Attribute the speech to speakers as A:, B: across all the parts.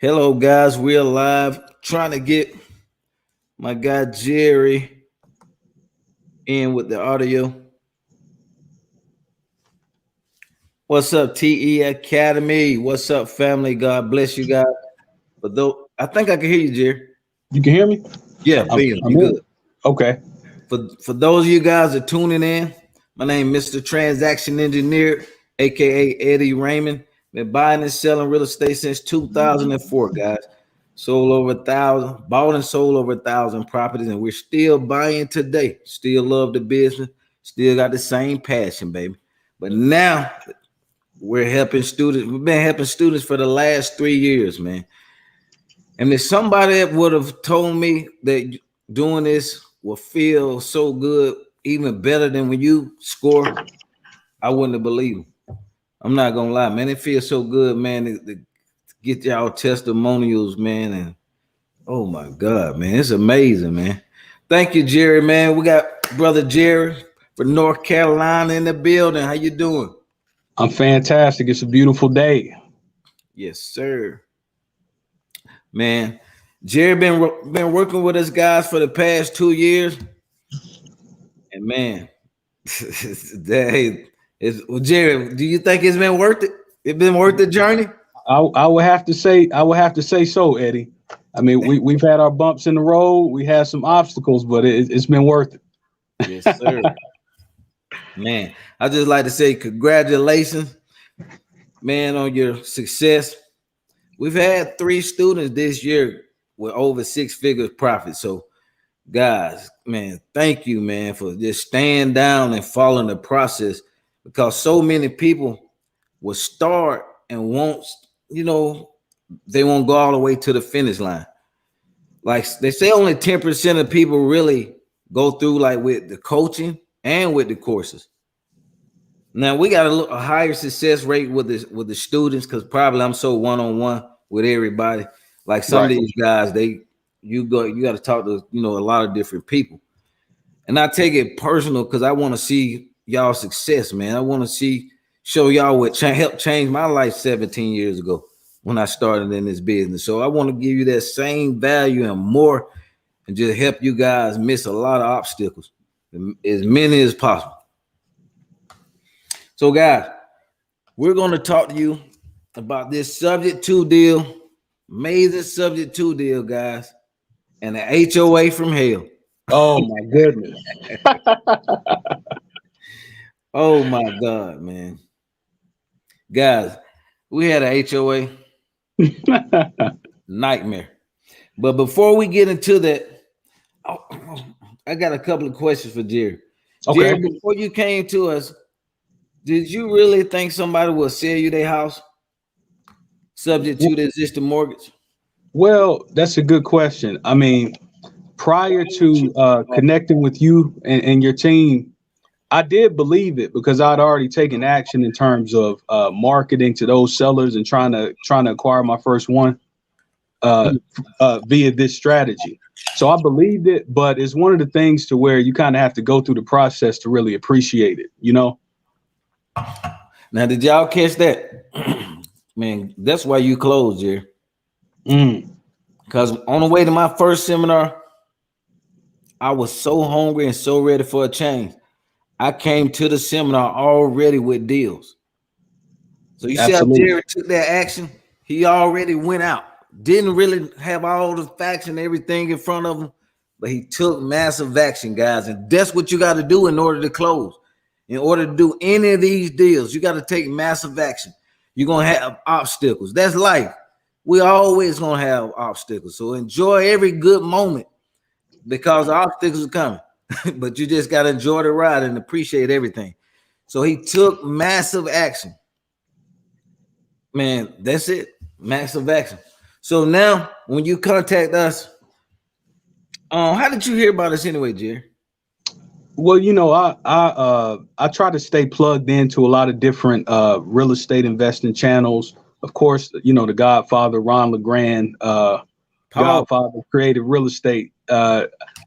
A: Hello, guys. We're live trying to get my guy Jerry in with the audio. What's up, TE Academy? What's up, family? God bless you guys. But though I think I can hear you, Jerry.
B: You can hear me?
A: Yeah,
B: I'm,
A: Bill,
B: I'm
A: you good.
B: in. Okay.
A: For those of you guys that are tuning in, my name is Mr. Transaction Engineer, aka Eddie Raymond. Been buying and selling real estate since 2004, guys. Sold over 1,000, bought and sold over 1,000 properties, and we're still buying today. Still love the business. Still got the same passion, baby. But now we're helping students. We've been helping students for the last 3 years, man. And if somebody that would have told me that doing this will feel so good, even better than when you score, I wouldn't have believed them. I'm not gonna lie, man. It feels so good, man, to get y'all testimonials, man. And oh my God, man, it's amazing, man. Thank you, Jerry, man. We got brother Jerry from North Carolina in the building. How you doing?
B: I'm fantastic. It's a beautiful day.
A: Yes, sir. Man, Jerry been working with us guys for the past 2 years, and man, well, Jerry, do you think it's been worth it? It's been worth the journey?
B: I would have to say so, Eddie. I mean, we've had our bumps in the road. We had some obstacles, but it's been worth it.
A: Yes, sir. Man, I just like to say congratulations, man, on your success. We've had 3 students this year with over 6 figures profit. So, guys, man, thank you, man, for just staying down and following the process, because so many people will start and won't, they won't go all the way to the finish line. Like they say, only 10% of people really go through, like with the coaching and with the courses. Now we got a higher success rate with the students, because probably I'm so one-on-one with everybody. Like some of these guys, you got to talk to a lot of different people, and I take it personal because I want to see y'all success, man. I want to show y'all what helped change my life 17 years ago when I started in this business. So I want to give you that same value and more, and just help you guys miss a lot of obstacles, as many as possible. So, guys, we're going to talk to you about this subject to deal, amazing subject to deal, guys, and the HOA from hell.
B: Oh my goodness.
A: Oh my God, man. Guys, we had a HOA nightmare. But before we get into that, I got a couple of questions for Jerry.
B: Okay.
A: Jerry, before you came to us, did you really think somebody would sell you their house subject to the existing mortgage?
B: Well, that's a good question. I mean, prior to connecting with you and your team, I did believe it because I'd already taken action in terms of marketing to those sellers and trying to acquire my first one via this strategy. So I believed it, but it's one of the things to where you kind of have to go through the process to really appreciate it,
A: Now, did y'all catch that? Man, that's why you closed, Jerry. Because on the way to my first seminar, I was so hungry and so ready for a change. I came to the seminar already with deals. So you see how Jerry took that action? He already went out. Didn't really have all the facts and everything in front of him, but he took massive action, guys. And that's what you got to do in order to close. In order to do any of these deals, you got to take massive action. You're going to have obstacles. That's life. We always going to have obstacles. So enjoy every good moment, because obstacles are coming. But you just got to enjoy the ride and appreciate everything. So he took massive action. Man, that's it. Massive action. So now when you contact us, how did you hear about us anyway, Jerry?
B: Well, I try to stay plugged into a lot of different real estate investing channels. Of course, the Godfather, Ron LeGrand, Godfather Creative Real Estate.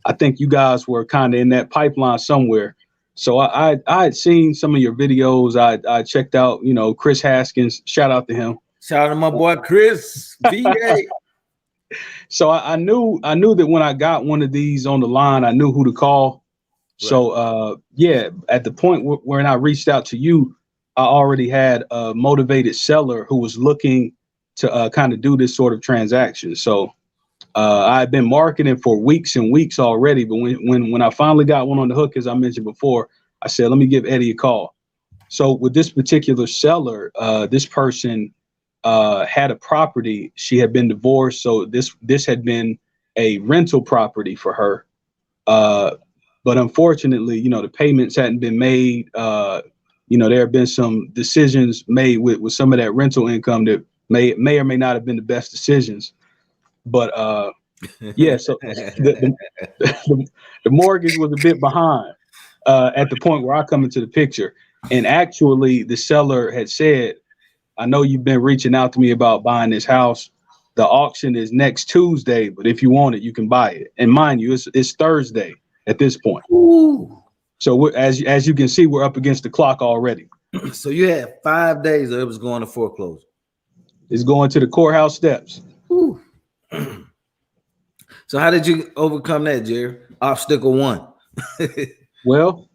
B: I think you guys were kind of in that pipeline somewhere. So I had seen some of your videos. I checked out, Chris Haskins. Shout out to him.
A: Shout out to my boy Chris VA.
B: So I knew that when I got one of these on the line, I knew who to call.
A: Right.
B: So yeah, at the point when I reached out to you, I already had a motivated seller who was looking to kind of do this sort of transaction. So I've been marketing for weeks and weeks already, but when I finally got one on the hook, as I mentioned before, I said, let me give Eddie a call. So with this particular seller, this person had a property. She had been divorced, so this had been a rental property for her. But unfortunately, the payments hadn't been made. There have been some decisions made with some of that rental income that may or may not have been the best decisions. But yeah, so the mortgage was a bit behind at the point where I come into the picture. And actually, the seller had said, I know you've been reaching out to me about buying this house. The auction is next Tuesday, but if you want it, you can buy it. And mind you, it's Thursday at this point.
A: Ooh.
B: So as you can see, we're up against the clock already.
A: So you had 5 days, or it was going to foreclosure.
B: It's going to the courthouse steps.
A: Ooh. So how did you overcome that, Jerry? Obstacle one.
B: Well,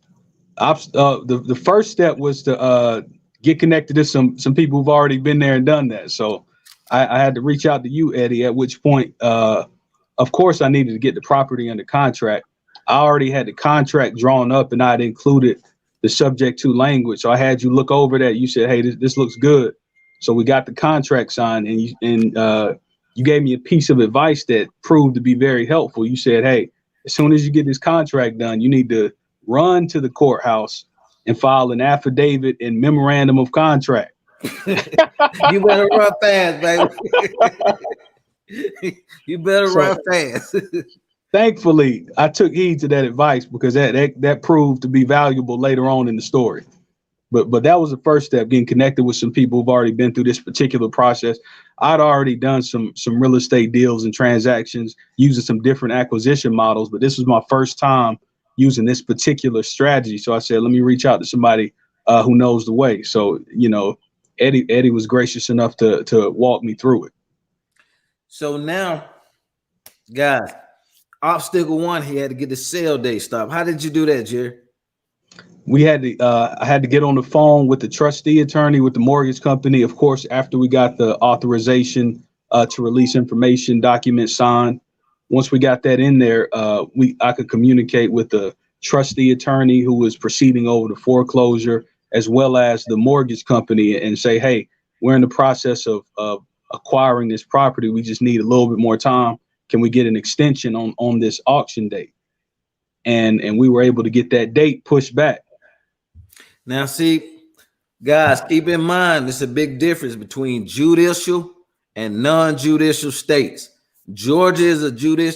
B: the first step was to get connected to some people who've already been there and done that. So I had to reach out to you, Eddie, at which point, of course, I needed to get the property under contract. I already had the contract drawn up and I had included the subject to language. So I had you look over that. You said, hey, this looks good. So we got the contract signed, and you gave me a piece of advice that proved to be very helpful. You said, hey, as soon as you get this contract done, you need to run to the courthouse and file an affidavit and memorandum of contract.
A: You better run fast, baby. You better run fast.
B: Thankfully, I took heed to that advice because that proved to be valuable later on in the story. But that was the first step, getting connected with some people who've already been through this particular process. I'd already done some real estate deals and transactions using some different acquisition models, but this was my first time using this particular strategy. So I said, let me reach out to somebody who knows the way. So, Eddie was gracious enough to walk me through it.
A: So now, guys, obstacle one, he had to get the sale date stopped. How did you do that, Jerry?
B: I had to get on the phone with the trustee attorney with the mortgage company. Of course, after we got the authorization to release information document signed. Once we got that in there, I could communicate with the trustee attorney who was proceeding over the foreclosure, as well as the mortgage company, and say, hey, we're in the process of acquiring this property. We just need a little bit more time. Can we get an extension on this auction date? And we were able to get that date pushed back.
A: Now, see, guys, keep in mind, there's a big difference between judicial and non-judicial states. Georgia is a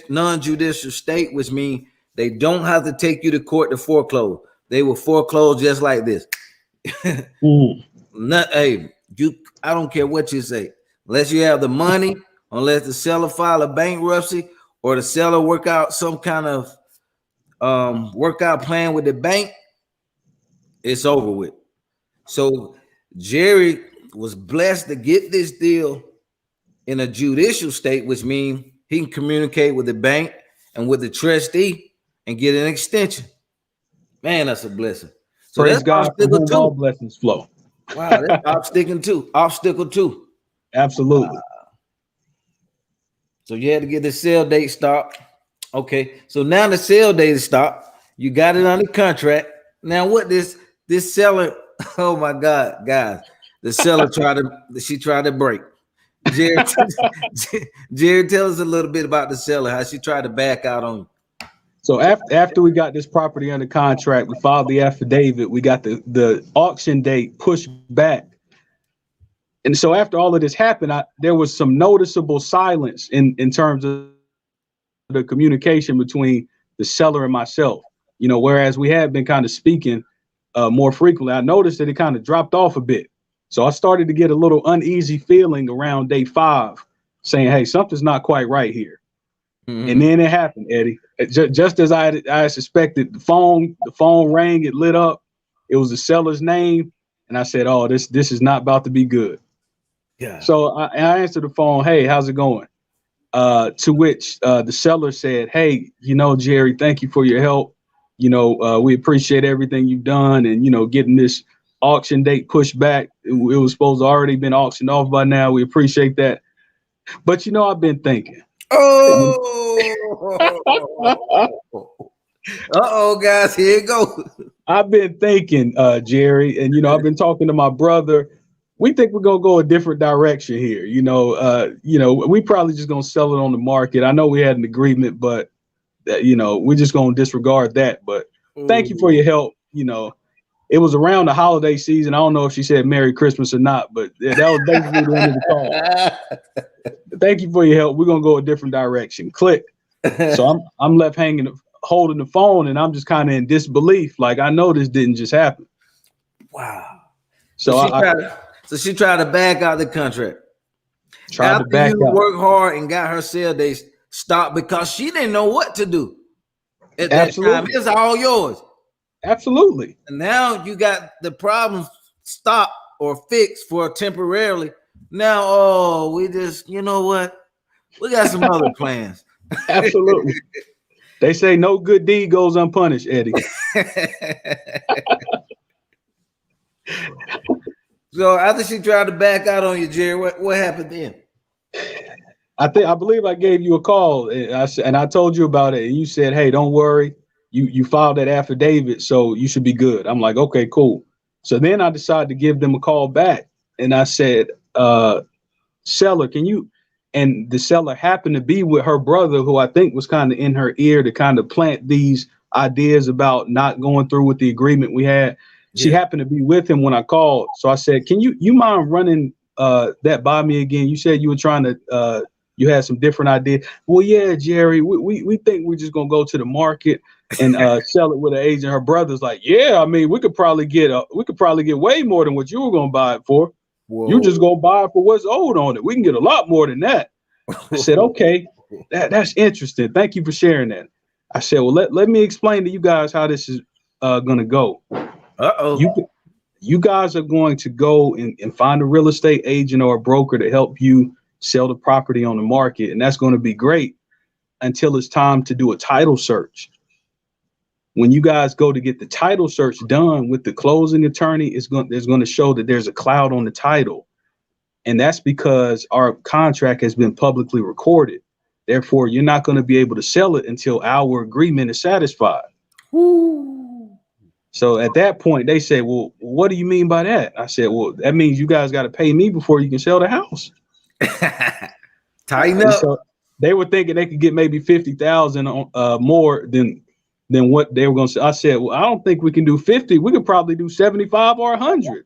A: non-judicial state, which means they don't have to take you to court to foreclose. They will foreclose just like this. I don't care what you say. Unless you have the money, unless the seller file a bankruptcy or the seller work out some kind of workout plan with the bank, it's over with. So Jerry was blessed to get this deal in a judicial state, which means he can communicate with the bank and with the trustee and get an extension. Man, that's a blessing. So
B: praise
A: that's
B: God,
A: obstacle two.
B: All blessings flow.
A: Wow, that's obstacle two.
B: Absolutely.
A: So you had to get the sale date stopped. Okay, so now the sale date is stopped. You got it under contract. Now what this seller? Oh my God, guys! The seller tried to break. Jared, tell us a little bit about the seller, how she tried to back out on you.
B: So after we got this property under contract, we filed the affidavit. We got the auction date pushed back. And so after all of this happened, there was some noticeable silence in terms of the communication between the seller and myself. Whereas we had been kind of speaking more frequently, I noticed that it kind of dropped off a bit. So I started to get a little uneasy feeling around day 5, saying, hey, something's not quite right here. Mm-hmm. And then it happened, Eddie. Just as I suspected, the phone rang, it lit up. It was the seller's name. And I said, oh, this is not about to be good.
A: Yeah.
B: So I answered the phone. Hey, how's it going? To which the seller said, hey, Jerry, thank you for your help. We appreciate everything you've done, and getting this auction date pushed back. It was supposed to already been auctioned off by now. We appreciate that. But I've been thinking.
A: Guys, here it goes.
B: I've been thinking, Jerry, and I've been talking to my brother. We think we're gonna go a different direction here. We probably just gonna sell it on the market. I know we had an agreement, but we're just gonna disregard that. But thank you for your help. It was around the holiday season. I don't know if she said Merry Christmas or not, but that was basically the end of the call. Thank you for your help. We're gonna go a different direction. Click. So I'm left holding the phone, and I'm just kind of in disbelief. Like, I know this didn't just happen.
A: Wow.
B: So
A: she tried to back out the contract.
B: Tried to back
A: you
B: out.
A: worked hard and got her sale, they stopped because she didn't know what to do at that time. It's all yours.
B: Absolutely.
A: And now you got the problem stopped or fixed for temporarily. Now, we just, you know what? We got some other plans.
B: Absolutely. They say no good deed goes unpunished, Eddie.
A: So after she tried to back out on you, Jerry, what happened then?
B: I believe I gave you a call, and I told you about it, and you said, hey, don't worry. You filed that affidavit, so you should be good. I'm like, okay, cool. So then I decided to give them a call back, and I said, seller, can you? And the seller happened to be with her brother, who I think was kind of in her ear to kind of plant these ideas about not going through with the agreement we had. She happened to be with him when I called. So I said, can you mind running that by me again? You said you were trying to, you had some different ideas. Well, yeah, Jerry, we think we're just going to go to the market and sell it with an agent. Her brother's like, yeah, I mean, we could probably get way more than what you were going to buy it for. Whoa. You just gonna buy it for what's owed on it. We can get a lot more than that. I said, okay, that's interesting. Thank you for sharing that. I said, well, let me explain to you guys how this is gonna go. You guys are going to go and find a real estate agent or a broker to help you sell the property on the market, and that's going to be great until it's time to do a title search. When you guys go to get the title search done with the closing attorney, there's going to show that there's a cloud on the title. And that's because our contract has been publicly recorded. Therefore, you're not going to be able to sell it until our agreement is satisfied. Woo. So at that point, they say, well, what do you mean by that? I said, well, that means you guys got to pay me before you can sell the house.
A: Tighten up.
B: So they were thinking they could get maybe 50,000 more than what they were going to say. I said, well, I don't think we can do 50. We could probably do 75 or 100.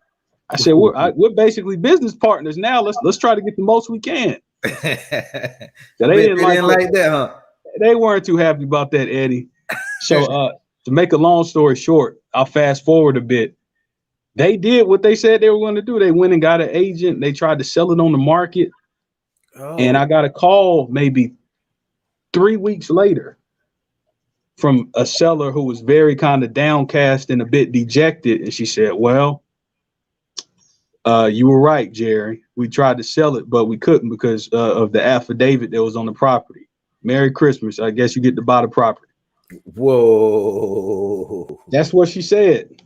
B: I said, we're basically business partners now. Let's try to get the most we can. So they didn't like that, huh? They weren't too happy about that, Eddie. So to make a long story short, I'll fast forward a bit. They did what they said they were going to do. They went and got an agent. They tried to sell it on the market. And I got a call maybe 3 weeks later from a seller who was very kind of downcast and a bit dejected. And she said, well, you were right, Jerry. We tried to sell it, but we couldn't because of the affidavit that was on the property. Merry Christmas. I guess you get to buy the property.
A: Whoa.
B: That's what she said.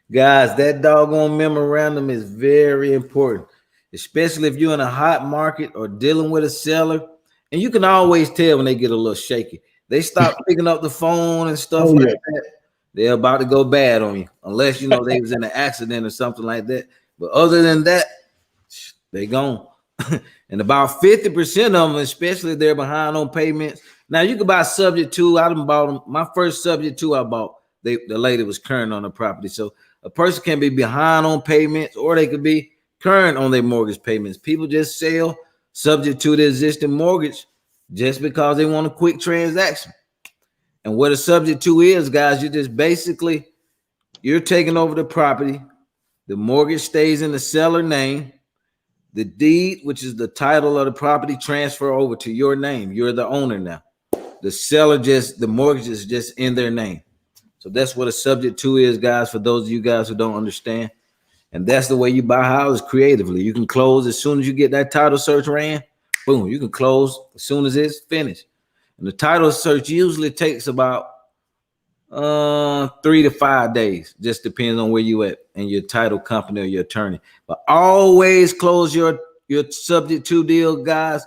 A: Guys, that doggone memorandum is very important, especially if you're in a hot market or dealing with a seller. And you can always tell when they get a little shaky. They stop picking up the phone and stuff like that. They're about to go bad on you, unless they was in an accident or something like that. But other than that, they gone. And about 50% of them, especially if they're behind on payments. Now you can buy subject to. I done bought them. My first subject to I bought, the lady was current on the property. So a person can be behind on payments, or they could be current on their mortgage payments. People just sell subject to the existing mortgage just because they want a quick transaction. And what a subject to is, guys, you're taking over the property. The mortgage stays in the seller name. The deed, which is the title of the property, transfer over to your name. You're the owner now. The mortgage is just in their name. So that's what a subject to is, guys, for those of you guys who don't understand. And that's the way you buy houses creatively. You can close as soon as you get that title search ran. Boom, you can close as soon as it's finished. And the title search usually takes about 3 to 5 days. Just depends on where you at and your title company or your attorney. But always close your subject to deal, guys,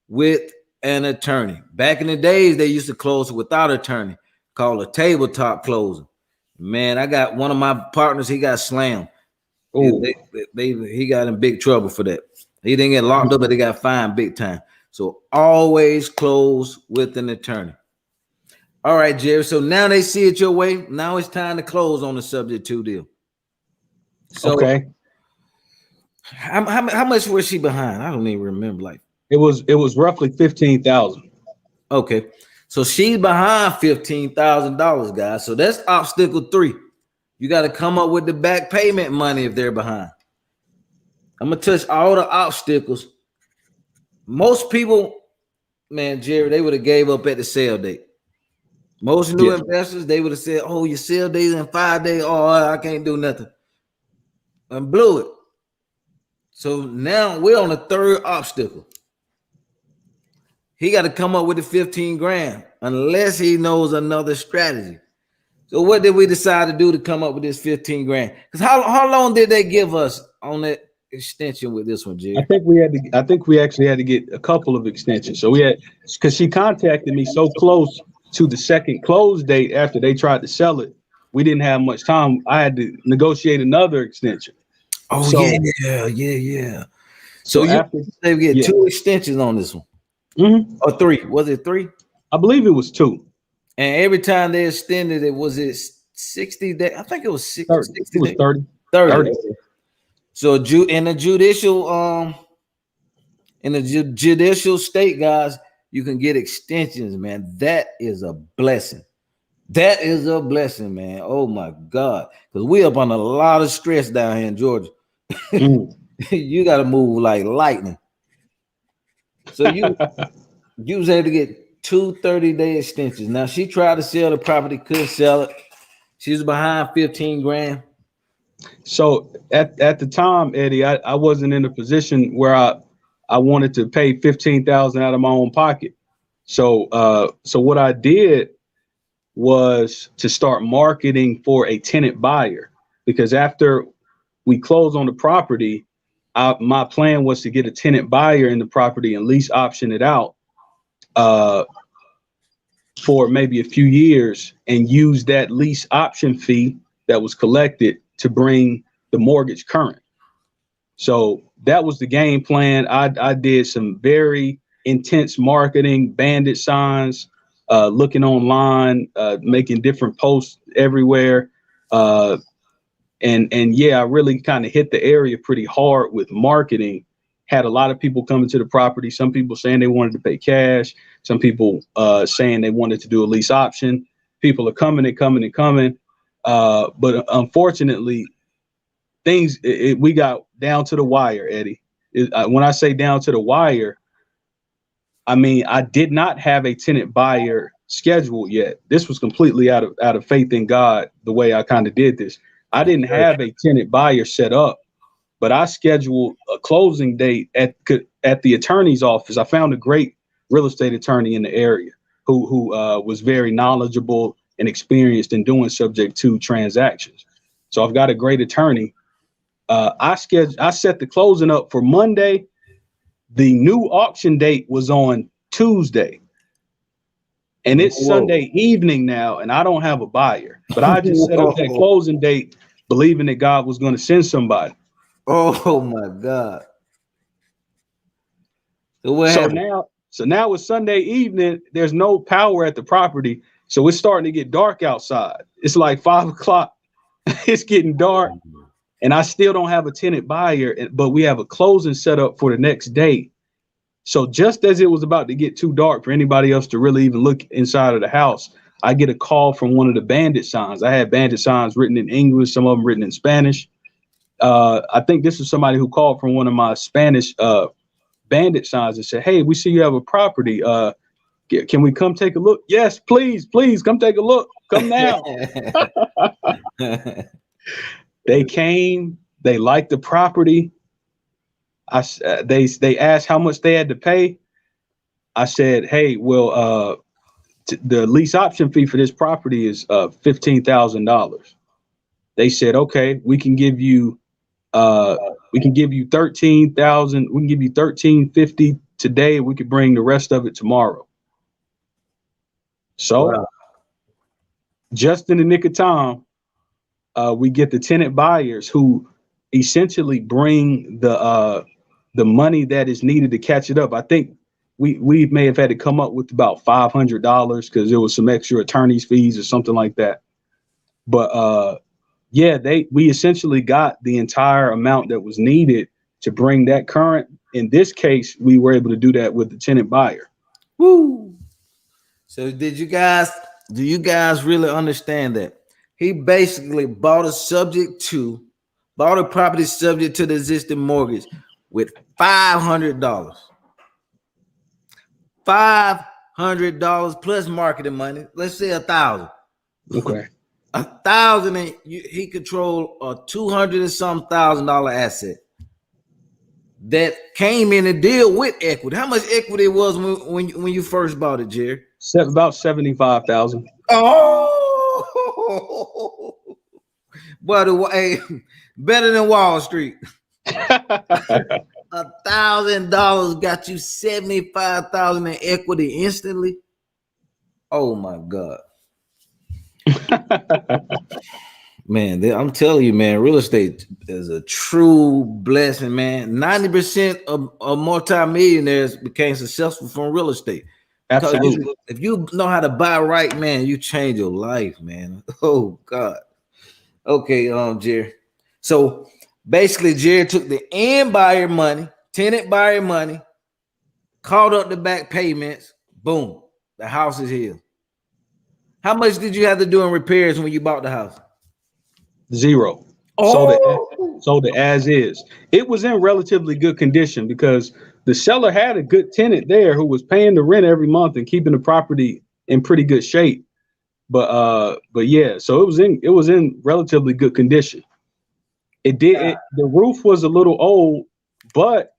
A: with an attorney. Back in the days, they used to close it without attorney, called a tabletop closing. Man, I got one of my partners, he got slammed. He got in big trouble for that. He didn't get locked up, but he got fined big time. So always close with an attorney. All right, Jerry. So now they see it your way. Now it's time to close on the subject to deal. So
B: okay.
A: How much was she behind? I don't even remember. Like
B: It was roughly 15,000.
A: Okay, so she's behind $15,000, guys. So that's obstacle 3. You got to come up with the back payment money if they're behind. I'm gonna touch all the obstacles. Most people, man, Jerry, they would have gave up at the sale date. Most new investors, they would have said, "Oh, your sale date is in 5 days. Oh, I can't do nothing," and blew it. So now we're on the 3rd obstacle. He got to come up with the 15 grand unless he knows another strategy. So what did we decide to do to come up with this 15 grand? Because how long did they give us on that extension with this one, Jerry?
B: I think we actually had to get a couple of extensions. So we had, because she contacted me so close to the second close date after they tried to sell it, we didn't have much time. I had to negotiate another extension.
A: Oh, so, yeah. So they get 2 extensions on this one. Or 3. Was it 3?
B: I believe it was 2.
A: And every time they extended it, was it 60 days? I think it was 60 days.
B: It was 30.
A: 30. So in the judicial state, guys, you can get extensions, man. That is a blessing. That is a blessing, man. Oh my God. Because we up on a lot of stress down here in Georgia. You got to move like lightning. So you was able to get 2 30-day extensions. Now she tried to sell the property, couldn't sell it. She was behind 15 grand. So
B: at the time, Eddie, I wasn't in a position where I wanted to pay 15,000 out of my own pocket. So what I did was to start marketing for a tenant buyer, because after we closed on the property, my plan was to get a tenant buyer in the property and lease option it out for maybe a few years and use that lease option fee that was collected to bring the mortgage current. So that was the game plan. I did some very intense marketing, bandit signs, looking online, making different posts everywhere. And yeah, I really kind of hit the area pretty hard with marketing. Had a lot of people coming to the property. Some people saying they wanted to pay cash. Some people saying they wanted to do a lease option. People are coming and coming and coming. But unfortunately, we got down to the wire, Eddie. When I say down to the wire, I mean, I did not have a tenant buyer scheduled yet. This was completely out of faith in God, the way I kind of did this. I didn't have a tenant buyer set up, but I scheduled a closing date at the attorney's office. I found a great real estate attorney in the area who was very knowledgeable and experienced in doing subject to transactions. So I've got a great attorney. I set the closing up for Monday. The new auction date was on Tuesday. And it's Sunday evening now, and I don't have a buyer. But I just set up that closing date, believing that God was going to send somebody.
A: Oh my God!
B: So now it's Sunday evening. There's no power at the property, so it's starting to get dark outside. It's like 5 o'clock. It's getting dark, and I still don't have a tenant buyer. But we have a closing set up for the next day. So just as it was about to get too dark for anybody else to really even look inside of the house, I get a call from one of the bandit signs. I had bandit signs written in English, some of them written in Spanish. I think this is somebody who called from one of my Spanish bandit signs and said, "Hey, we see you have a property. Can we come take a look?" "Yes, please come take a look. Come now." They came. They liked the property. They asked how much they had to pay. I said, hey, well, the lease option fee for this property is $15,000. They said, okay, we can give you 13,000. We can give you 1350 today. We could bring the rest of it tomorrow. So
A: Wow.
B: just in the nick of time, we get the tenant buyers who essentially bring the money that is needed to catch it up. I think we may have had to come up with about $500 because there was some extra attorney's fees or something like that. But yeah, we essentially got the entire amount that was needed to bring that current. In this case, we were able to do that with the tenant buyer.
A: Woo. So do you guys really understand that? He basically bought a property subject to the existing mortgage with $500. $500 plus marketing money. Let's say $1,000.
B: Okay.
A: $1,000, and he controlled a $200 and some $1,000 asset that came in a deal with equity. How much equity it was when you first bought it, Jerry?
B: About 75,000.
A: Oh, but better than Wall Street. $1,000 got you 75,000 in equity instantly. Oh my God. Man, I'm telling you, man, real estate is a true blessing, man. 90% of multimillionaires became successful from real estate.
B: Absolutely.
A: If you know how to buy right, man, you change your life, man. Oh God. Okay, Jerry. So basically, Jerry took the end buyer money, tenant buyer money, caught up the back payments. Boom, the house is here. How much did you have to do in repairs when you bought the house?
B: Zero.
A: Oh,
B: Sold it as is. It was in relatively good condition because the seller had a good tenant there who was paying the rent every month and keeping the property in pretty good shape. But yeah, so it was in relatively good condition. The roof was a little old, but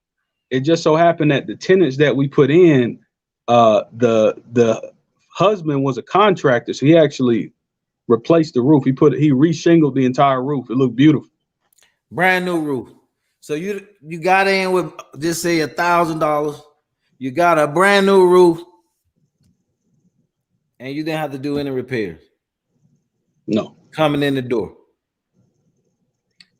B: it just so happened that the tenants that we put in, the husband was a contractor, so he actually replaced the roof. He reshingled the entire roof. It looked beautiful.
A: Brand new roof. So you got in with just say $1,000. You got a brand new roof, and you didn't have to do any repairs.
B: No.
A: Coming in the door.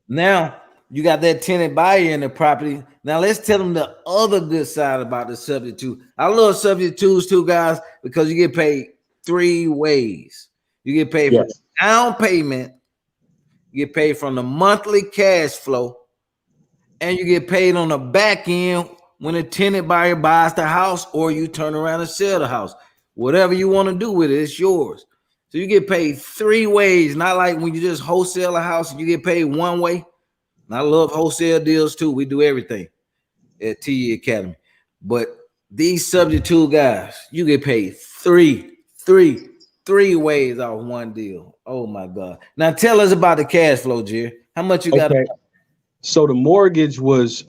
A: Now you got that tenant buyer in the property. Now let's tell them the other good side about the subject to. I love subject twos too, guys, because you get paid 3 ways. You get paid for down payment, you get paid from the monthly cash flow, and you get paid on the back end when a tenant buyer buys the house or you turn around and sell the house. Whatever you want to do with it, it's yours. So you get paid 3 ways, not like when you just wholesale a house and you get paid 1 way. And I love wholesale deals too. We do everything at TE Academy. But these subject to guys, you get paid three ways off one deal. Oh my God. Now tell us about the cash flow, Jerry. How much you got?
B: So the mortgage was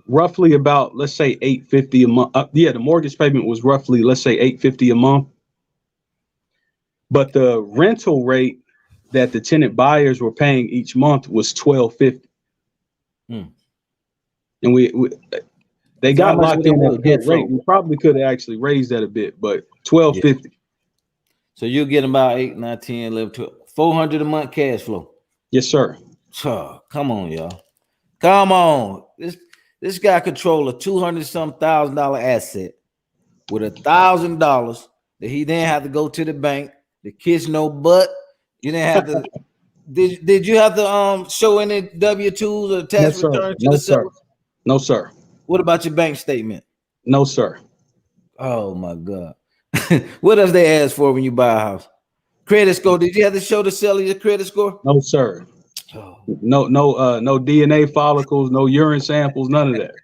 B: roughly about, let's say, $850 a month. The mortgage payment was roughly, let's say, $850 a month. But the rental rate that the tenant buyers were paying each month was $1,250. And they got locked in at a good rate. We probably could have actually raised that a bit, but $1,250.
A: Yeah. So you're getting about 8, 9, 10, 11, 12, $400 a month cash flow.
B: Yes, sir.
A: Oh, come on, y'all. Come on. This guy control a $200-some-thousand asset with $1,000 that he didn't have to go to the bank to kiss no butt. You didn't have to. Did you have to show any W-2s or tax returns to the seller?
B: No, sir.
A: What about your bank statement?
B: No, sir.
A: Oh my God. What else they ask for when you buy a house? Credit score. Did you have to show the seller your credit score?
B: No, sir. Oh. No DNA follicles, no urine samples, none of that.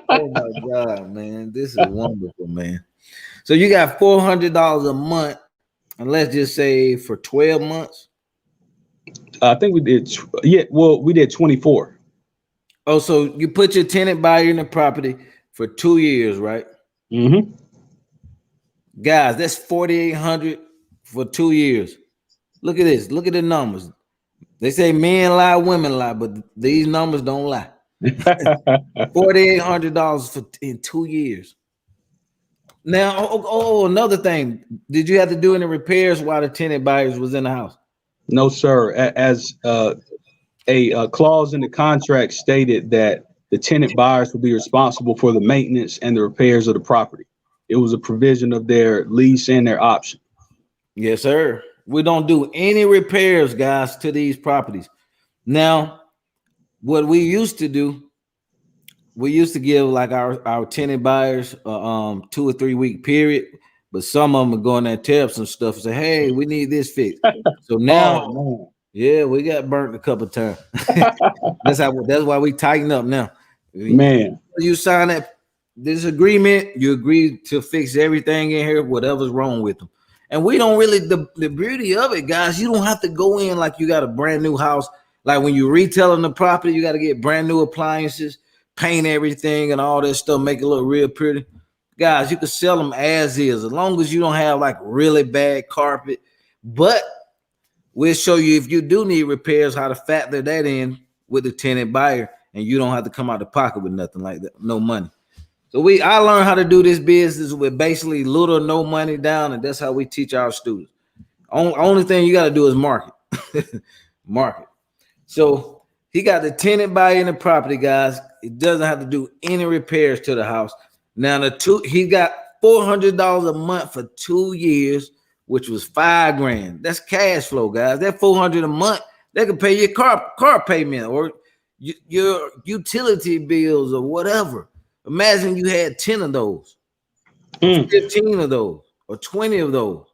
A: Oh my God, man. This is wonderful, man. So you got $400 a month, and let's just say for 12 months.
B: I think we did. Yeah, well, we did 24.
A: Oh, so you put your tenant buyer in the property for 2 years, right?
B: Mm-hmm.
A: Guys, that's 4,800 for 2 years. Look at this. Look at the numbers. They say men lie, women lie, but these numbers don't lie. $4,800 for in 2 years. Now, another thing. Did you have to do any repairs while the tenant buyers was in the house?
B: No, sir. As a clause in the contract stated that the tenant buyers will be responsible for the maintenance and the repairs of the property. It was a provision of their lease and their option.
A: Yes, sir. We don't do any repairs, guys, to these properties. Now, what we used to do, we used to give like our tenant buyers 2 or 3 week period, but some of them would go in there, tear up some stuff and say, "Hey, we need this fixed." So now,
B: Oh
A: yeah, we got burnt a couple of times. That's why we tighten up now.
B: man,
A: You sign this agreement, you agree to fix everything in here, whatever's wrong with them. And we don't really the beauty of it, guys. You don't have to go in like you got a brand new house. Like when you're retailing the property, you got to get brand new appliances, paint everything, and all that stuff, make it look real pretty. Guys, you can sell them as is long as you don't have like really bad carpet. But we'll show you if you do need repairs how to factor that in with the tenant buyer, and you don't have to come out of pocket with nothing like that, no money. So I learned how to do this business with basically little or no money down, and that's how we teach our students. Only thing you got to do is market. Market. So he got the tenant buyer in the property, guys. He doesn't have to do any repairs to the house. Now he got $400 a month for 2 years, which was $5,000. That's cash flow, guys. That $400 a month, they can pay your car payment or your utility bills or whatever. Imagine you had 10 of those, or 15 of those, or 20 of those.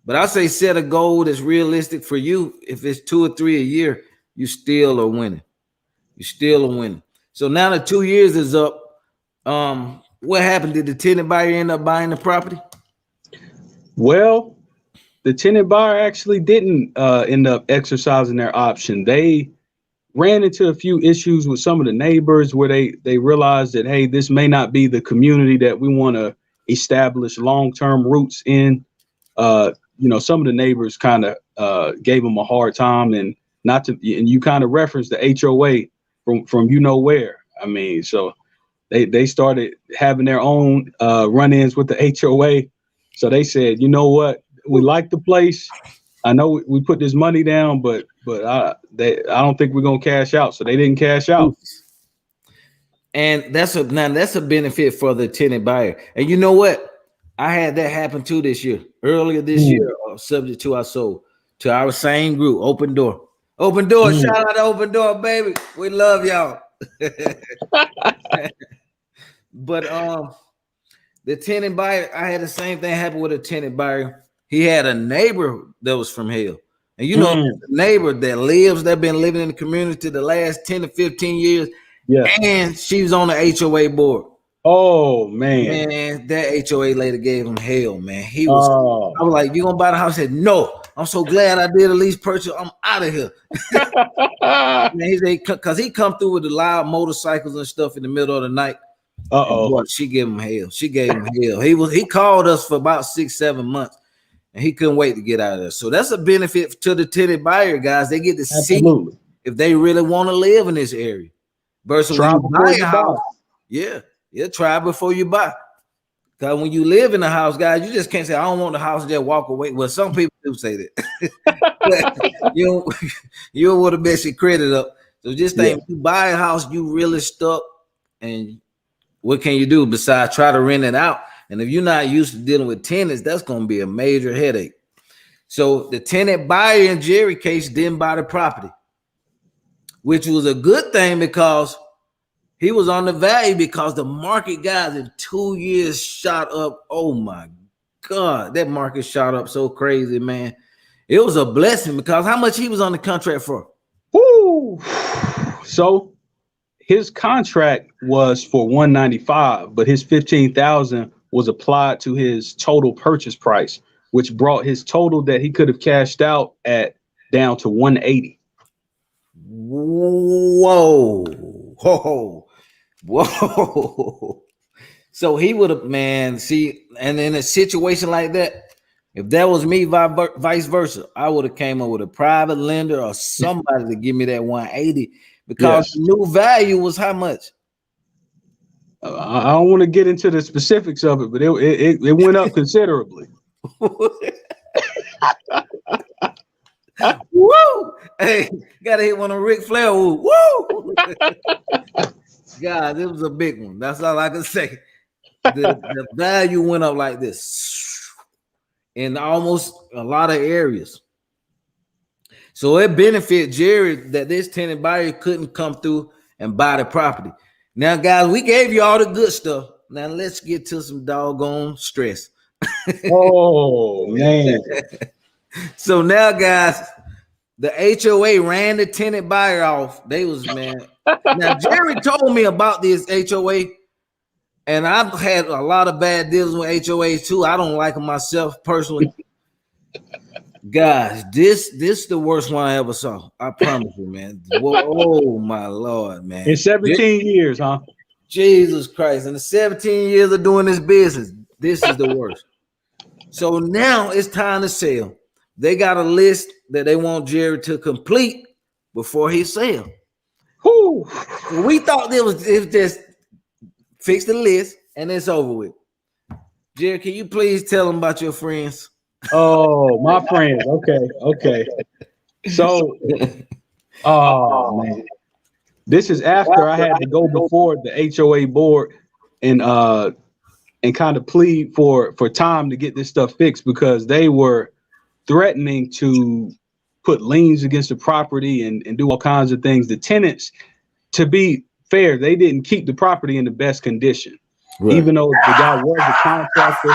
A: But I say set a goal that's realistic for you. If it's 2 or 3 a year, you still are winning. You still are winning. So now the 2 years is up. What happened? Did the tenant buyer end up buying the property?
B: Well, the tenant buyer actually didn't end up exercising their option. They ran into a few issues with some of the neighbors where they realized that, hey, this may not be the community that we want to establish long-term roots in. Some of the neighbors kind of gave them a hard time, and you kind of referenced the HOA from where. I mean, so they started having their own run-ins with the HOA. So they said, you know what, we like the place. I know we put this money down, but I don't think we're gonna cash out. So they didn't cash out.
A: And that's a benefit for the tenant buyer. And you know what? I had that happen too this year. Earlier this year, subject to our soul, to our same group, Open Door. Open Door, shout out to Open Door, baby. We love y'all. But the tenant buyer, I had the same thing happen with a tenant buyer. He had a neighbor that was from hell. And the neighbor that been living in the community the last 10 to 15 years.
B: Yeah.
A: And she was on the HOA board.
B: Oh man.
A: Man, that HOA lady gave him hell, man. I was like, you gonna buy the house? He said, no. I'm so glad I did a lease purchase. I'm out of here. Man, he said, because he come through with the loud motorcycles and stuff in the middle of the night. Boy, she gave him hell. She gave him hell. He called us for about 6-7 months, and he couldn't wait to get out of there. So that's a benefit to the tenant buyer, guys. They get to see if they really want to live in this area. Versus when you buy a house, try before you buy. Because when you live in a house, guys, you just can't say, I don't want the house and just walk away. Well, some people do say that. you don't want to mess your credit up. So just think, if you buy a house, you really stuck. And what can you do besides try to rent it out? And if you're not used to dealing with tenants, that's going to be a major headache. So the tenant buyer in Jerry case didn't buy the property, which was a good thing because he was on the value because the market, guys, in 2 years shot up. Oh my God, that market shot up so crazy, man. It was a blessing because how much he was on the contract for?
B: Woo! So his contract was for $195, but his $15,000 was applied to his total purchase price, which brought his total that he could have cashed out at down to 180.
A: Whoa, whoa, whoa. So he would have, man, see, and in a situation like that, if that was me, vice versa, I would have came up with a private lender or somebody to give me that 180 because
B: Yes.
A: the new value was how much?
B: I don't want to get into the specifics of it, but it went up considerably.
A: Woo! Hey, gotta hit one of Ric Flair. Woo! God, it was a big one. That's all I can say. The value went up like this in almost a lot of areas. So it benefit Jerry that this tenant buyer couldn't come through and buy the property. Now, guys, we gave you all the good stuff. Now let's get to some doggone stress.
B: Oh man.
A: So now, guys, the HOA ran the tenant buyer off. They was, man. Now Jerry told me about this HOA, and I've had a lot of bad deals with HOAs too. I don't like them myself personally. Guys, this the worst one I ever saw. I promise you, man. Whoa, oh my Lord, man.
B: In 17 years, huh?
A: Jesus Christ. In the 17 years of doing this business, this is the worst. So now it's time to sell. They got a list that they want Jerry to complete before he sell.
B: Whew.
A: We thought it was just fix the list and it's over with. Jerry, can you please tell them about your friends?
B: Oh, my friends. Okay. So, oh man, this is after I had to go before the HOA board and kind of plead for time to get this stuff fixed because they were threatening to put liens against the property and do all kinds of things. The tenants, to be fair, they didn't keep the property in the best condition, right, even though the guy was a contractor.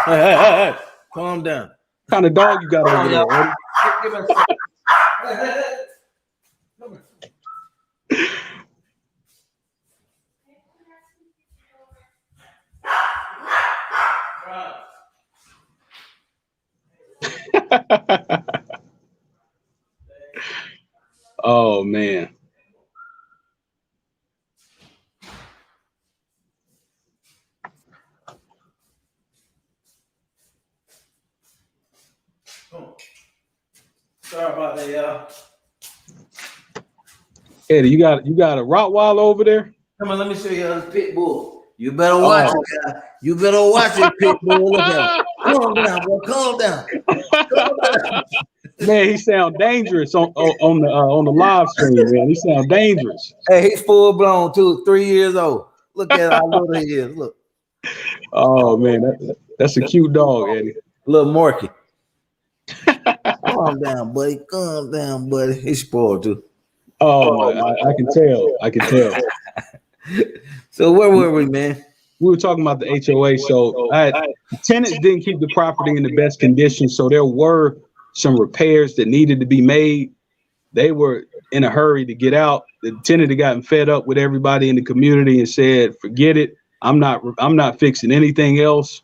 A: Hey, calm down.
B: What kind of dog you got over there, Eddie?
A: Give me a second. Come
B: here. Oh man.
A: Sorry about that, y'all.
B: Eddie, you got a Rottweiler over there?
A: Come on, let me show you the pit bull. You better watch it, guy. You better watch it, pit bull. Look at him. Calm down, boy. Calm down.
B: Man, he sound dangerous on the live stream, man. He sound dangerous.
A: Hey, he's full blown too, 3 years old. Look at how little he is. Look.
B: Oh man, that's a cute dog, Eddie.
A: Little Morky. Calm down, buddy. Calm down, buddy. He's spoiled too.
B: Oh my, I can tell. I can tell.
A: So where were we, man?
B: We were talking about the HOA. So tenants didn't keep the property in the best condition. So there were some repairs that needed to be made. They were in a hurry to get out. The tenant had gotten fed up with everybody in the community and said, forget it. I'm not fixing anything else.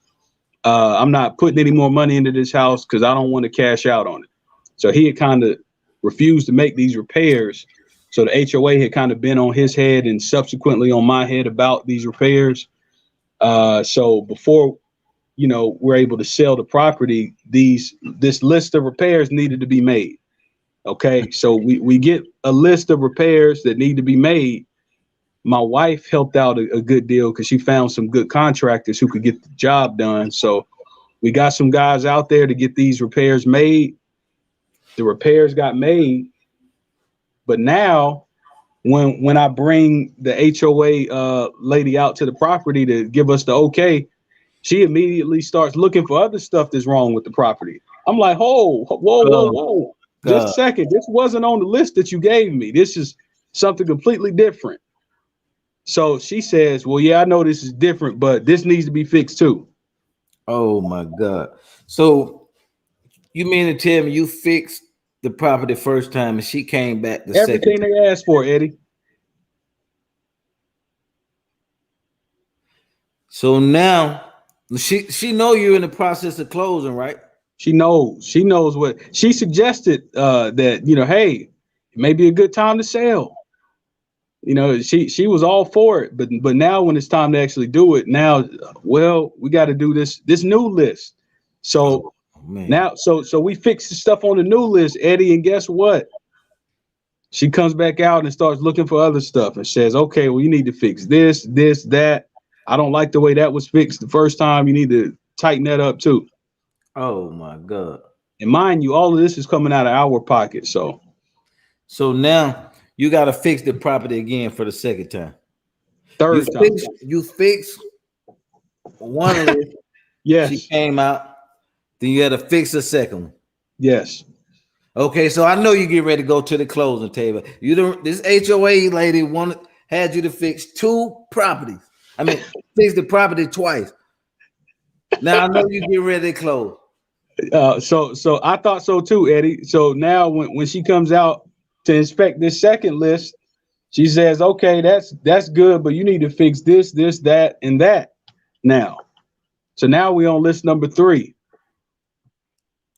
B: I'm not putting any more money into this house because I don't want to cash out on it. So he had kind of refused to make these repairs. So the HOA had kind of been on his head and subsequently on my head about these repairs. So before, we're able to sell the property, this list of repairs needed to be made. Okay, so we get a list of repairs that need to be made. My wife helped out a good deal because she found some good contractors who could get the job done. So we got some guys out there to get these repairs made. The repairs got made. But now when I bring the HOA lady out to the property to give us the okay, she immediately starts looking for other stuff that's wrong with the property. I'm like, whoa. Just a second. This wasn't on the list that you gave me. This is something completely different. So she says, well, yeah, I know this is different, but this needs to be fixed too.
A: Oh my God. So you mean to tell me you fixed the property the first time and she came back the
B: everything
A: second
B: they asked for, Eddie.
A: So now she know you're in the process of closing, right?
B: She knows. She knows what she suggested. That hey, it may be a good time to sell. She was all for it, but now when it's time to actually do it, now, well, we got to do this new list. So
A: Man.
B: now, so we fix the stuff on the new list, Eddie, and guess what? She comes back out and starts looking for other stuff and says, okay, well, you need to fix this, that. I don't like the way that was fixed the first time. You need to tighten that up too.
A: Oh my God.
B: And mind you, all of this is coming out of our pocket. So
A: now you got to fix the property again for the second time.
B: Third time.
A: You fix one list.
B: Yes.
A: She came out. Then you had to fix the second one.
B: Yes.
A: Okay, so I know you get ready to go to the closing table. This HOA lady had you to fix 2 properties. I mean, fix the property twice. Now I know you get ready to close.
B: So I thought so too, Eddie. So now when she comes out to inspect this second list, she says, okay, that's good, but you need to fix this, that, and that now. So now we on list number 3.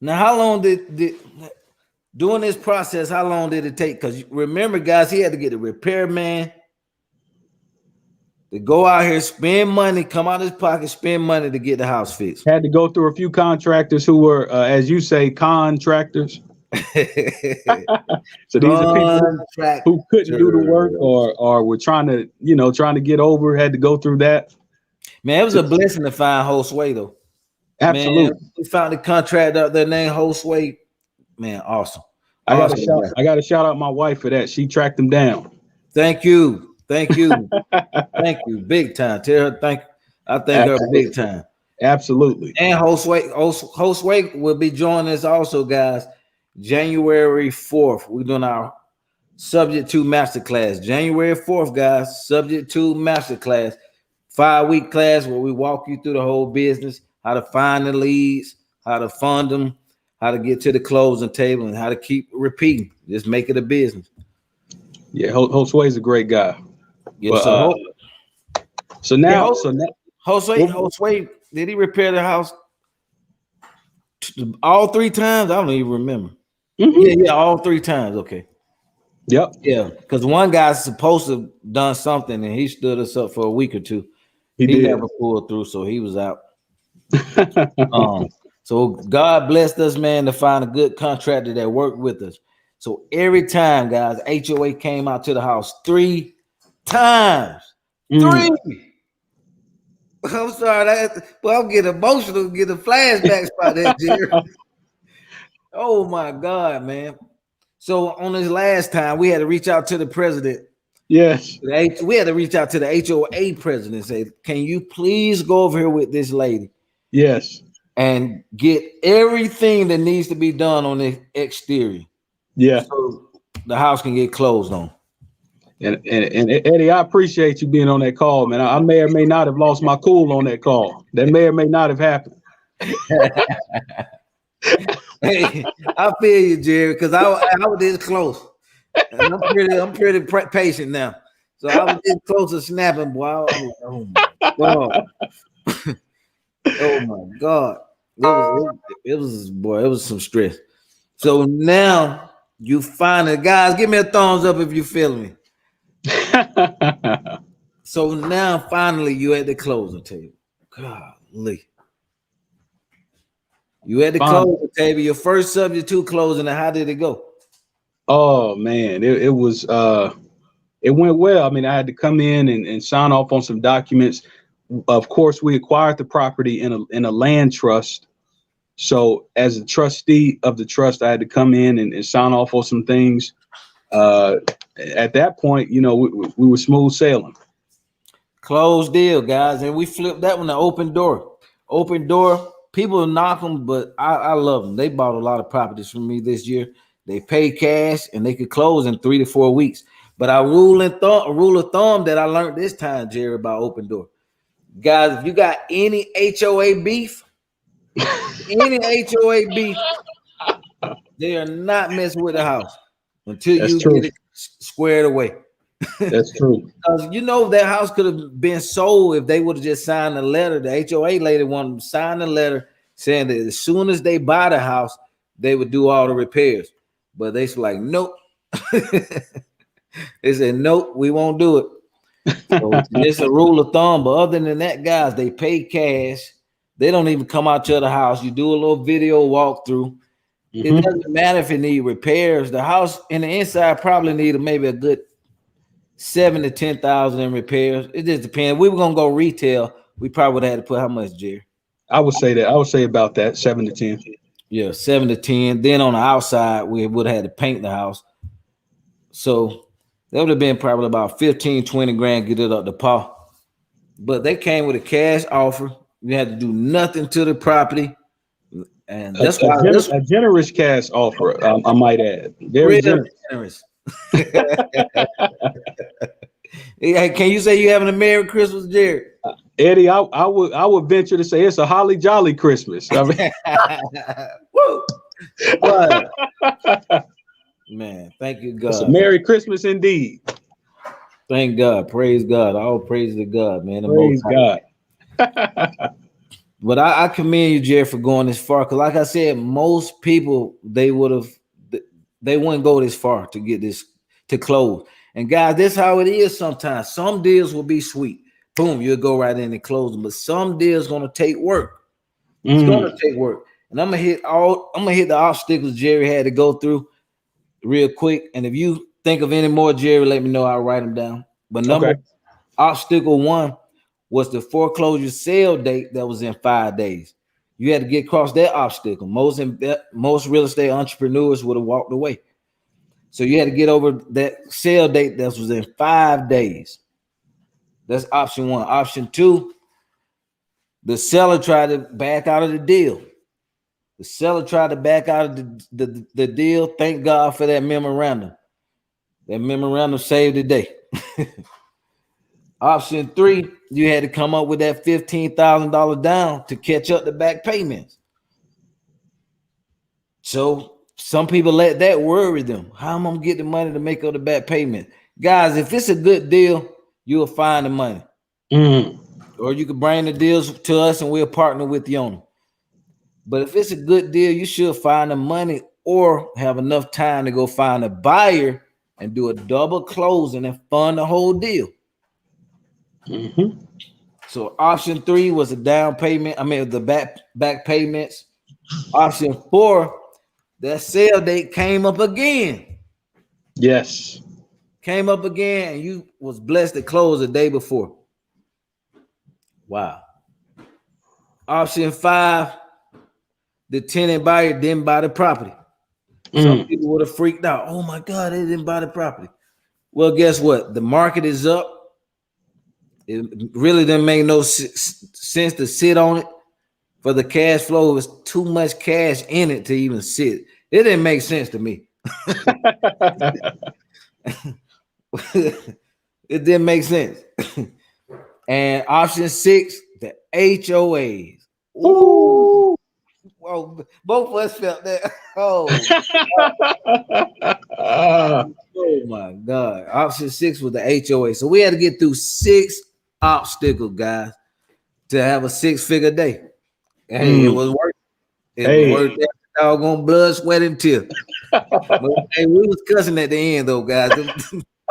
A: Now, how long did doing this process, how long did it take? Because remember, guys, he had to get a repairman to go out here, spend money, come out of his pocket, spend money to get the house fixed.
B: Had to go through a few contractors who were, as you say, contractors. So these are people who couldn't do the work or were trying to get over, had to go through that.
A: Man, it was a blessing to find Josue, though.
B: Absolutely.
A: Man, we found a contractor out there named Josue. Man, awesome.
B: I got to shout out my wife for that. She tracked him down.
A: Thank you. Thank you. Thank you. Big time. Tell her thank. I thank her big time.
B: Absolutely.
A: And Josue will be joining us also, guys. January 4th. We're doing our Subject to Masterclass. January 4th, guys. Subject to Masterclass. 5-week class where we walk you through the whole business, how to find the leads, how to fund them, how to get to the closing table, and how to keep repeating. Just make it a business.
B: Yeah, Josue is a great guy.
A: Yeah,
B: but, so now,
A: Josue, did he repair the house all 3 times? I don't even remember.
B: Mm-hmm.
A: Yeah, all 3 times. Okay.
B: Yep.
A: Yeah, because one guy's supposed to have done something and he stood us up for a week or 2. He never pulled through, so he was out. So God blessed us, man, to find a good contractor that worked with us. So every time, guys, HOA came out to the house 3 times. 3. I'm sorry, I'm getting emotional, getting flashbacks by that, Jerry. Oh my God, man. So on this last time, we had to reach out to the president.
B: Yes.
A: We had to reach out to the HOA president and say, can you please go over here with this lady?
B: Yes.
A: And get everything that needs to be done on the exterior.
B: Yeah.
A: So the house can get closed on.
B: And Eddie, I appreciate you being on that call, man. I may or may not have lost my cool on that call. That may or may not have happened.
A: Hey, I feel you, Jerry, because I was this close. And I'm pretty patient now. So I was this close to snapping, boy. Oh my God. Oh my God. It was some stress. So now you finally, guys, give me a thumbs up if you feel me. So now finally you at the closing table. Golly. You at the closing table, your first subject to closing, and how did it go?
B: Oh man, it was it went well. I mean, I had to come in and sign off on some documents. Of course, we acquired the property in a land trust. So as a trustee of the trust, I had to come in and sign off on some things. At that point, we were smooth sailing.
A: Closed deal, guys. And we flipped that one to open door. Open door. People knock them, but I love them. They bought a lot of properties from me this year. They pay cash and they could close in 3 to 4 weeks. But a rule of thumb that I learned this time, Jerry, about open door. Guys, if you got any HOA beef, they are not messing with the house until get it squared away.
B: That's true.
A: Because that house could have been sold if they would have just signed a letter. The HOA lady wanted to sign the letter, saying that as soon as they buy the house, they would do all the repairs. But they like, nope. They said, nope, we won't do it. So it's a rule of thumb. But other than that, guys, they pay cash. They don't even come out to the house. You do a little video walkthrough. It doesn't matter if it need repairs. The house in the inside probably need maybe a good 7 to 10,000 in repairs. It just depends. If we were gonna go retail, we probably would have had to put how much, Jerry?
B: I would say that. I would say about that 7 to 10.
A: Yeah, 7 to 10. Then on the outside, we would have had to paint the house. So that would have been probably about 15, 20 grand, get it up to par. But they came with a cash offer. You had to do nothing to the property. And that's
B: a generous cash offer, I might add. Very generous.
A: Hey, can you say you having a Merry Christmas, Jerry?
B: Eddie, I would venture to say it's a holly jolly Christmas. I mean,
A: woo. But, man, thank you, God.
B: It's a Merry Christmas indeed.
A: Thank God. Praise God. All praise to God, man.
B: Praise God.
A: But I commend you, Jerry, for going this far. Because like I said, most people, they wouldn't go this far to get this to close. And guys, this is how it is sometimes. Some deals will be sweet. Boom, you'll go right in and close them. But some deals gonna take work. It's gonna take work. And I'm gonna hit the obstacles Jerry had to go through real quick. And if you think of any more, Jerry, let me know. I'll write them down. But obstacle 1 was the foreclosure sale date that was in 5 days. You had to get across that obstacle. Most real estate entrepreneurs would have walked away. So you had to get over that sale date that was in 5 days. That's option 1. Option 2, the seller tried to back out of the deal. The seller tried to back out of the deal. Thank God for that memorandum. That memorandum saved the day. Option 3, you had to come up with that $15,000 down to catch up the back payments. So some people let that worry them. How am I gonna get the money to make up the back payment? Guys, if it's a good deal, you'll find the money. Or you can bring the deals to us and we'll partner with the owner. But if it's a good deal, you should find the money or have enough time to go find a buyer and do a double closing and fund the whole deal. So option 3 was a down payment. The back payments. Option 4, that sale date came up again.
B: Yes.
A: Came up again, and you was blessed to close the day before. Wow. Option 5, the tenant buyer didn't buy the property. Some people would have freaked out. Oh my God, they didn't buy the property. Well, guess what? The market is up. It really didn't make no sense to sit on it for the cash flow. It was too much cash in it to even sit. It didn't make sense to me. It didn't make sense. And option 6, the HOAs. Ooh. Well, both of us felt that. Oh my God. Option 6 was the HOA. So we had to get through 6 obstacles, guys, to have a 6-figure day. Hey, it was worth it. It was worth that doggone blood, sweat, and tears. But hey, we was cussing at the end though, guys.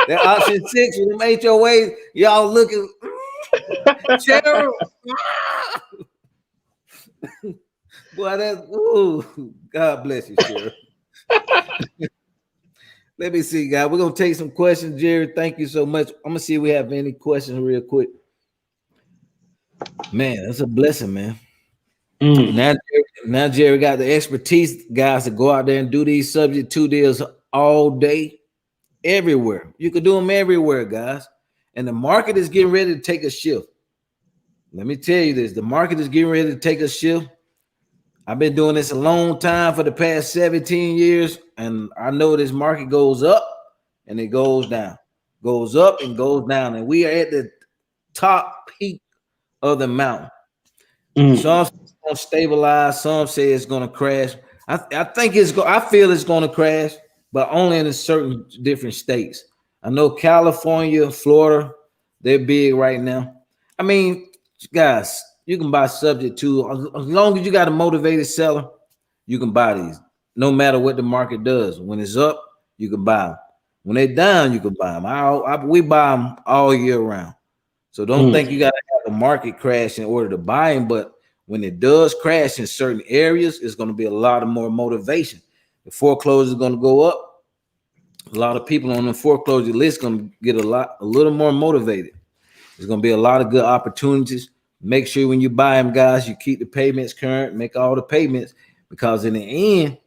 A: That option 6 with them HOAs, y'all looking terrible. Boy, that's God bless you, Sheriff. Let me see, guys. We're gonna take some questions, Jerry. Thank you so much. I'm gonna see if we have any questions real quick. Man, that's a blessing, man. Now Jerry got the expertise, guys, to go out there and do these subject 2 deals all day, everywhere. You can do them everywhere, guys. And the market is getting ready to take a shift. Let me tell you this: the market is getting ready to take a shift. I've been doing this a long time, for the past 17 years, and I know this market goes up and it goes down, goes up and goes down, and we are at the top peak of the mountain. Some say it's going to stabilize, some say it's going to crash. I feel it's going to crash, but only in certain different states. I know California, Florida, they're big right now. I mean, guys, you can buy subject to, as long as you got a motivated seller, you can buy these. No matter what the market does. When it's up, you can buy them. When they're down, you can buy them. We buy them all year round. So don't think you got to have a market crash in order to buy them. But when it does crash in certain areas, it's going to be a lot of more motivation. The foreclosure is going to go up. A lot of people on the foreclosure list going to get a little more motivated. There's going to be a lot of good opportunities. Make sure when you buy them, guys, you keep the payments current, make all the payments, because in the end,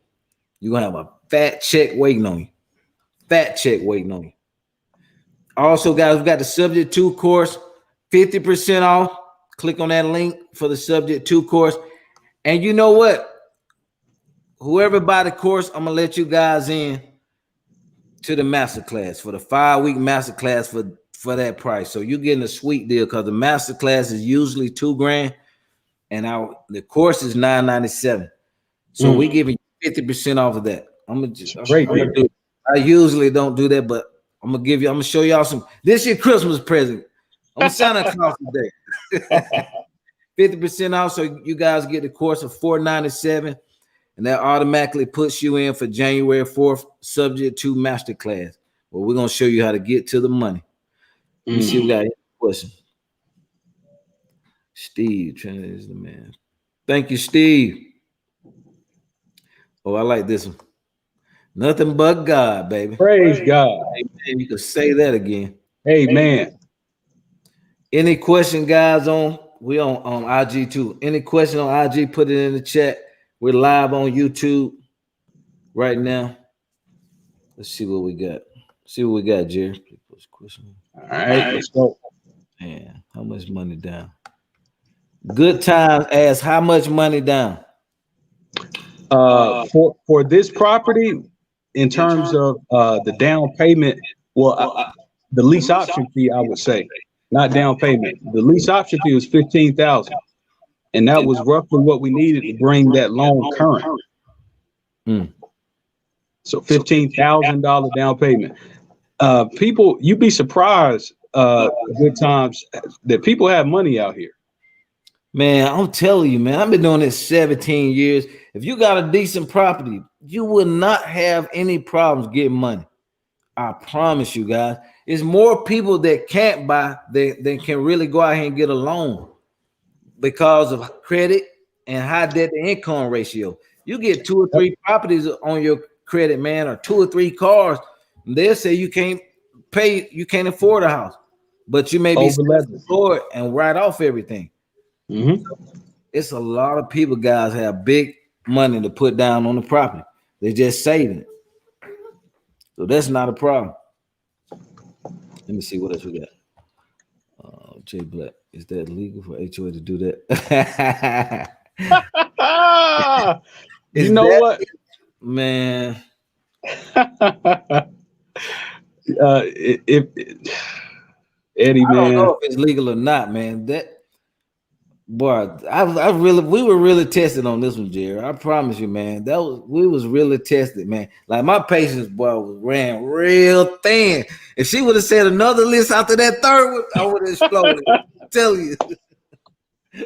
A: you're going to have a fat check waiting on you. Fat check waiting on you. Also, guys, we got the Subject to course, 50% off. Click on that link for the Subject to course. And you know what? Whoever buy the course, I'm going to let you guys in to the masterclass for the 5-week masterclass for that price. So you're getting a sweet deal because the masterclass is usually $2,000 and the course is $997. So we giving you 50% off of that. I usually don't do that, but I'm gonna show y'all some. This year Christmas present. I'm Santa Claus today. 50% off, so you guys get the course of $497, and that automatically puts you in for January 4th Subject to masterclass. Well, we're gonna show you how to get to the money. Let me see if we got any question. Steve, Trinity is the man. Thank you, Steve. Oh, I like this one. Nothing but God, baby.
B: Praise God.
A: Amen. You can say that again.
B: Amen.
A: Any question, guys? We on IG too. Any question on IG? Put it in the chat. We're live on YouTube right now. Let's see what we got. See what we got, Jerry.
B: All right, let's go.
A: Man, how much money down? Good Times asks, how much money down?
B: For this property, in terms of the down payment, the lease option fee, I would say, not down payment. The lease option fee was $15,000, and that was roughly what we needed to bring that loan current. So $15,000 down payment. People, you'd be surprised. Good Times that people have money out here.
A: Man, I'm telling you, man, I've been doing this 17 years. If you got a decent property, you will not have any problems getting money. I promise you guys. It's more people that can't buy than can really go out here and get a loan because of credit and high debt to income ratio. You get 2 or 3 properties on your credit, man, or 2 or 3 cars. They'll say you can't pay, you can't afford a house, but you may be afford and write off everything. It's a lot of people, guys, have big money to put down on the property. They're just saving it. So that's not a problem. Let me see what else we got. Jay Black, is that legal for HOA to do that?
B: You know what,
A: man?
B: If Eddie, man, I
A: don't know if it's legal or not, man. That boy, we were really tested on this one, Jerry. I promise you, man. We was really tested, man. Like my patience, boy, ran real thin. If she would have said another list after that third one, I would have exploded. I'm telling you.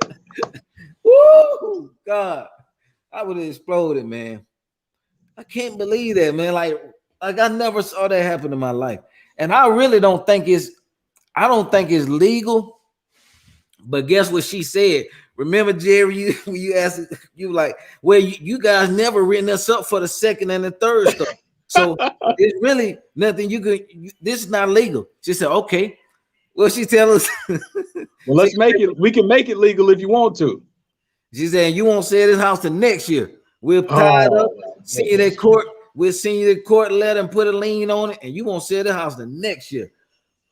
A: Woo, God, I would have exploded, man. I can't believe that, man. Like I never saw that happen in my life, and I really don't think it's legal. But guess what she said? Remember, Jerry, you asked, you like, well, you guys never written us up for the second and the third stuff. So it's really nothing this is not legal. She said, okay. Well, she tell us.
B: Well, let's make it. We can make it legal if you want to.
A: She said, you won't sell this house till next year. We'll tie it up, send you that court. We'll send you the court letter and put a lien on it, and you won't sell the house the next year.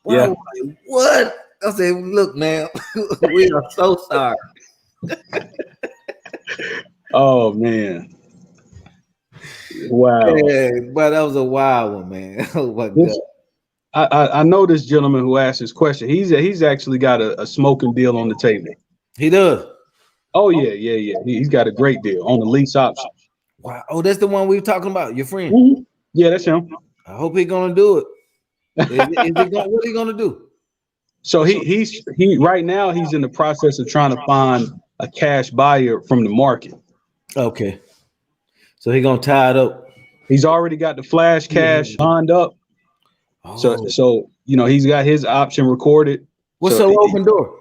A: Wow, yeah. Like, what? I said, look, man, we are so sorry.
B: Oh, man. Wow.
A: Yeah, but that was a wild one, man. Oh, my God.
B: I know this gentleman who asked this question. He's actually got a smoking deal on the table.
A: He does?
B: Oh, yeah. He's got a great deal on the lease option.
A: Wow. Oh, that's the one we were talking about, your friend?
B: Mm-hmm. Yeah, that's him.
A: I hope he's going to do it. What are you going to do?
B: So he right now he's in the process of trying to find a cash buyer from the market.
A: Okay. So he gonna tie it up.
B: He's already got the flash cash lined up. So
A: Oh,
B: he's got his option recorded.
A: what's
B: So
A: up, open door?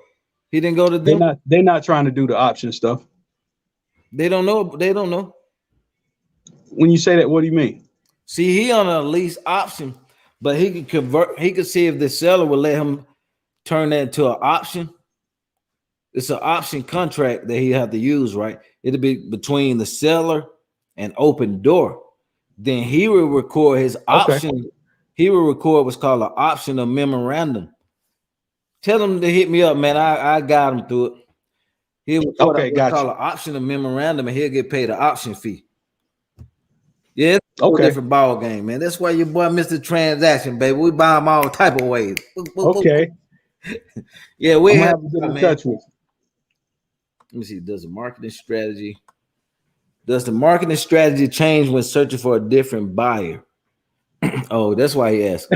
A: He didn't go to them.
B: they're not trying to do the option stuff.
A: They don't know. They don't know.
B: When you say that, what do you mean?
A: See, he on a lease option, but he could convert. He could see if the seller would let him turn that into an option. It's an option contract that he have to use, right? It'll be between the seller and open door. Then he will record his
B: Okay.
A: option. He will record what's called an option of memorandum. Tell him to hit me up, man. I got him through it. He'll record
B: Okay,
A: what's
B: gotcha.
A: called an option of memorandum, and he'll get paid an option fee. Yeah, it's a
B: Okay.
A: different ball game, man. That's why your boy Mr. Transaction, baby. We buy them all type of ways.
B: Okay.
A: Yeah, we
B: I'm gonna
A: have
B: have to get in
A: man.
B: touch with you.
A: Let me see. Does the marketing strategy change when searching for a different buyer? Oh, that's why he asked.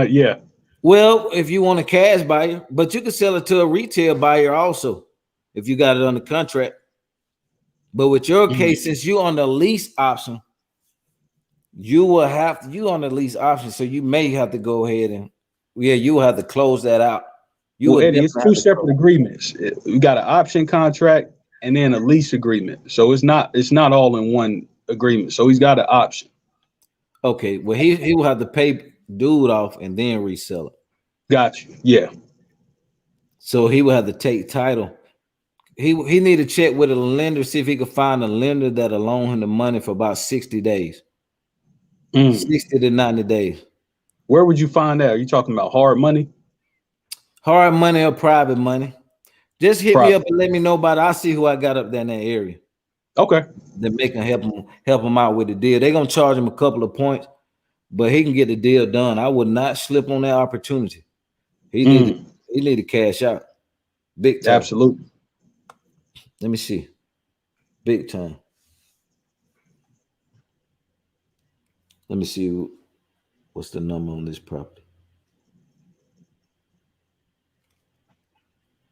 B: Yeah.
A: Well, if you want a cash buyer, but you can sell it to a retail buyer also if you got it under contract. But with your case, since you on the lease option, you on the lease option, so you may have to go ahead and you will have to close that out.
B: Well, Eddie, it's two separate agreements. We got an option contract and then a lease agreement. So it's not all in one agreement. So he's got an option.
A: Okay, well he will have to pay dude off and then resell it.
B: Got you. Yeah.
A: So he will have to take title. He need to check with a lender, see if he could find a lender that'll loan him the money for about 60 days. 60 to 90 days.
B: Where would you find that? Are you talking about hard money?
A: Hard money or private money? Just hit me up and let me know about it. I'll see who I got up there in that area.
B: Okay.
A: Then they can help him out with the deal. They're gonna charge him a couple of points, but he can get the deal done. I would not slip on that opportunity. He need to cash out. Big time.
B: Absolutely.
A: Let me see. Big time. Let me see what's the number on this property.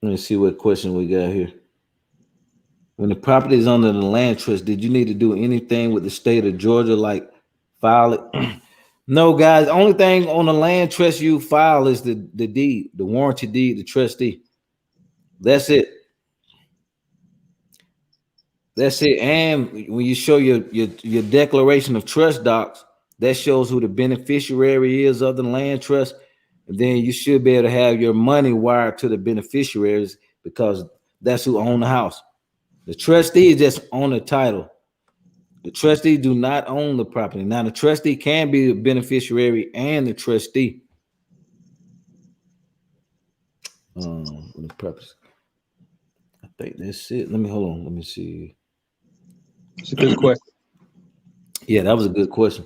A: Let me see what question we got here. When the property is under the land trust, did you need to do anything with the state of Georgia, like file it? No, guys. The only thing on the land trust you file is the deed, the warranty deed, the trustee. That's it. That's it. And when you show your declaration of trust docs, that shows who the beneficiary is of the land trust. And then you should be able to have your money wired to the beneficiaries because that's who own the house. The trustee is just on the title. The trustee do not own the property. Now, the trustee can be the beneficiary and the trustee. The purpose. I think that's it. Hold on. Let me see.
B: It's a good question.
A: Yeah, that was a good question.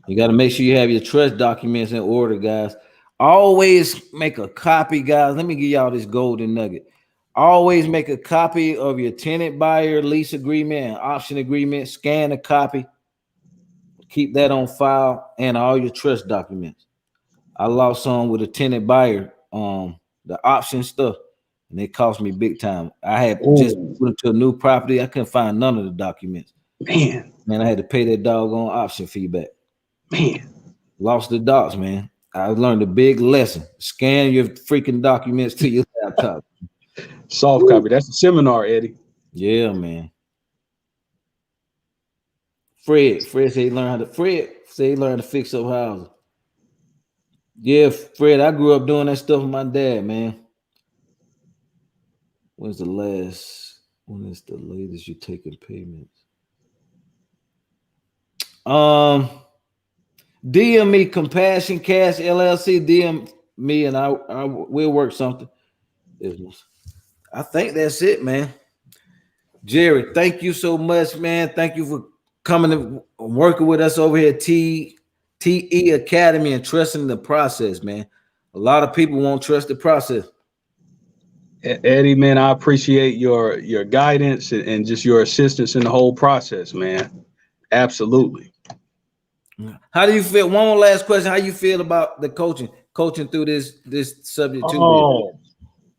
A: You got to make sure you have your trust documents in order, guys. Always make a copy, guys. Let me give y'all this golden nugget. Always make a copy of your tenant buyer lease agreement and option agreement. Scan a copy. Keep that on file and all your trust documents. I lost some with a tenant buyer, the option stuff, and it cost me big time. I had just went to a new property. I couldn't find none of the documents. Man, I had to pay that doggone option fee back.
B: Man,
A: lost the docs, man. I learned a big lesson. Scan your freaking documents to your laptop.
B: Soft copy. That's a seminar, Eddie.
A: Yeah, man. Fred said he learned how to fix up houses. Yeah, Fred, I grew up doing that stuff with my dad, man. When is the latest you taking payments? DM me Compassion Cash LLC. DM me and I we'll work something. I think that's it, man. Jerry, thank you so much, man. Thank you for coming and working with us over here at TE Academy and trusting the process, man. A lot of people won't trust the process.
B: Eddie, man, I appreciate your guidance and just your assistance in the whole process, man. Absolutely.
A: How do you feel? One more last question. How you feel about the coaching? coaching through this subject too with?
B: Oh,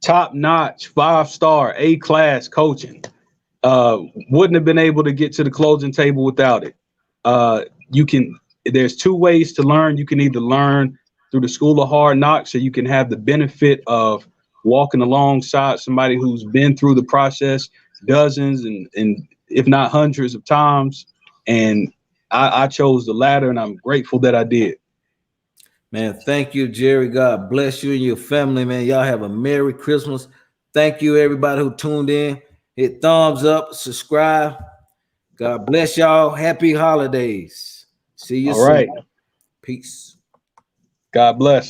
B: top notch, 5-star, A-class coaching. Wouldn't have been able to get to the closing table without it. You can. There's two ways to learn. You can either learn through the school of hard knocks, so you can have the benefit of walking alongside somebody who's been through the process dozens and if not hundreds of times. And I chose the latter, and I'm grateful that I did.
A: Man, thank you, Jerry. God bless you and your family, man. Y'all have a Merry Christmas. Thank you, everybody who tuned in. Hit thumbs up, subscribe. God bless y'all. Happy holidays. See you
B: All
A: soon.
B: right.
A: Peace.
B: God bless.